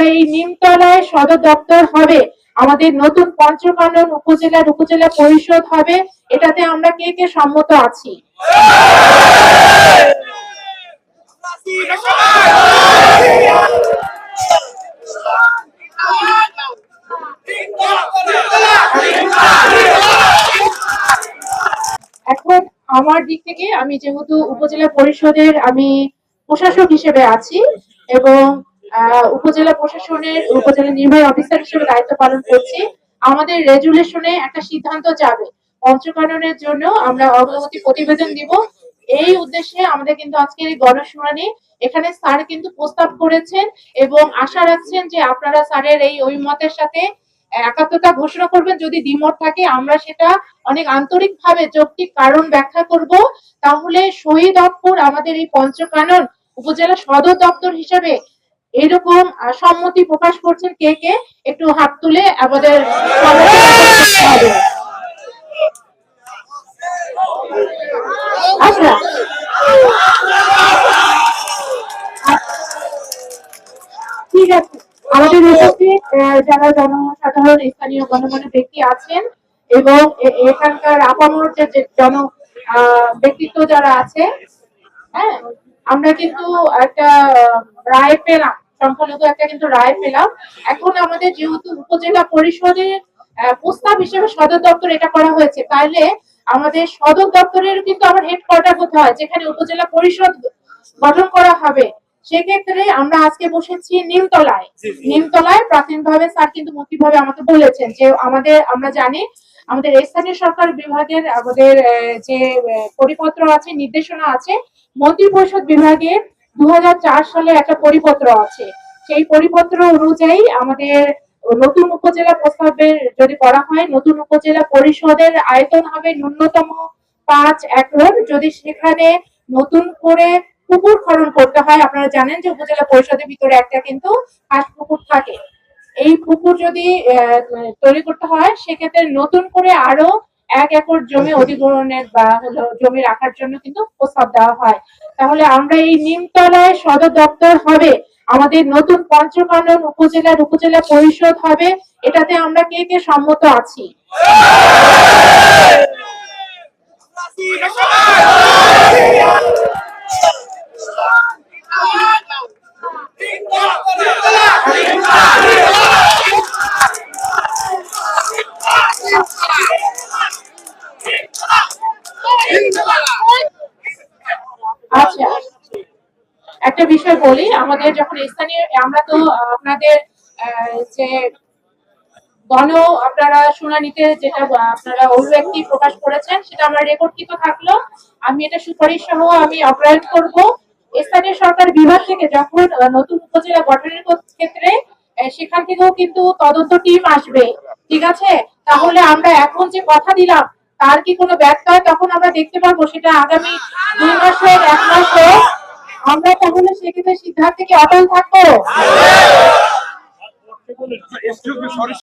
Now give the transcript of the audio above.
এই নিমতলায় সদর দপ্তর হবে, আমাদের নতুন পঞ্চকানন উপজেলার উপজেলা পরিষদ হবে, এটাতে আমরা কে কে সম্মত আছি? এখন আমার দিক থেকে আমি যেহেতু উপজেলা পরিষদের আমি প্রশাসক হিসেবে আছি এবং উপজেলা প্রশাসনের উপজেলা নির্বাহী অফিসার হিসেবে দায়িত্ব পালন করছি, আমাদের রেজুলেশনে একটা সিদ্ধান্ত যাবে পঞ্চকাননের জন্য আমরা অগ্রগতি প্রতিবেদন দিব। এই উদ্দেশ্যে আমাদের কিন্তু আজকের এই গণশুনানি, এখানে স্যার কিন্তু প্রস্তাব করেছেন এবং আশা রাখছেন যে আপনারা স্যারের এই অভিমতের সাথে একাত্মতা ঘোষণা করবেন। যদি দ্বিমত থাকে আমরা সেটা অনেক আন্তরিকভাবে যৌক্তিক কারণ ব্যাখ্যা করব, তাহলে শহীদপুর আমাদের এই পঞ্চকানন উপজেলা সদর দপ্তর হিসেবে এরকম সম্মতি প্রকাশ করছেন কে কে? একটু হাত তুলে আমাদের হবে। আচ্ছা, ঠিক আছে। আমাদের উপস্থিত যারা জনসাধারণ স্থানীয় গণমান্য ব্যক্তি আছেন এবং এখানকার আপামর যে জন ব্যক্তিত্ব যারা আছে, হ্যাঁ, আমরা কিন্তু একটা রায় পেলাম, সংখ্যালঘু একটা কিন্তু রায় পেলাম। এখন আমাদের যেহেতু উপজেলা পরিষদের প্রস্তাব হিসেবে সদর দপ্তর এটা করা হয়েছে, তাহলে আমাদের সদর দপ্তরের কিন্তু আমার হেডকোয়ার্টার কোথায়, যেখানে উপজেলা পরিষদ গঠন করা হবে, সেক্ষেত্রে আমরা আজকে বসেছি নিমতলায়। নিমতলায় প্রাথমিকভাবে স্যার কিন্তু মৌখিকভাবে আমাকে বলেছেন যে আমরা জানি আমাদের স্থানীয় সরকার বিভাগের আমাদের যে পরিপত্র আছে, নির্দেশনা আছে, মন্ত্রী পরিষদ বিভাগের 2004 সালে একটা পরিপত্র আছে। সেই পরিপত্র অনুযায়ী আমাদের নতুন উপজেলা প্রস্তাবের যদি করা হয়, নতুন উপজেলা পরিষদের আয়তন হবে ন্যূনতম 5 একর। যদি সেখানে নতুন করে পুকুর খনন করতে হয়, আপনারা জানেন যে উপজেলা পরিষদের ভিতরে একটা কিন্তু হাঁস পুকুর থাকে, এই পুকুর যদি তৈরি করতে হয় সেক্ষেত্রে নতুন করে আরো 1 একর জমি অধিগ্রহণের বা হলো জমি রাখার জন্য কিন্তু প্রস্তাব দেওয়া হয়। তাহলে আমরা এই নিমতলায় সদর দপ্তর হবে, আমাদের নতুন পঞ্চকানন উপজেলার উপজেলা পরিষদ হবে, এটাতে আমরা কে কে সম্মত আছি? আচ্ছা, একটা বিষয় বলি, আমাদের যখন স্থানীয় আমরা তো আপনাদের যে আপনারা শুনানিতে যেটা আপনারা অভিব্যক্তি প্রকাশ করেছেন সেটা আমার রেকর্ডকৃত থাকলো, আমি এটা সুপারিশ সহ আমি অগ্রাহ্য করব। স্থানীয় সরকার বিভাগ থেকে যখন নতুন উপজেলা গঠনের ক্ষেত্রে সেখান থেকেও কিন্তু তদন্ত টিম আসবে, ঠিক আছে? তাহলে আমরা এখন যে কথা দিলাম তার কি কোনো ব্যত্যয় তখন আমরা দেখতে পারবো, সেটা আগামী 2 মাসের 1 মাসে আমরা তাহলে সেক্ষেত্রে সিদ্ধান্ত থেকে অটল থাকবো।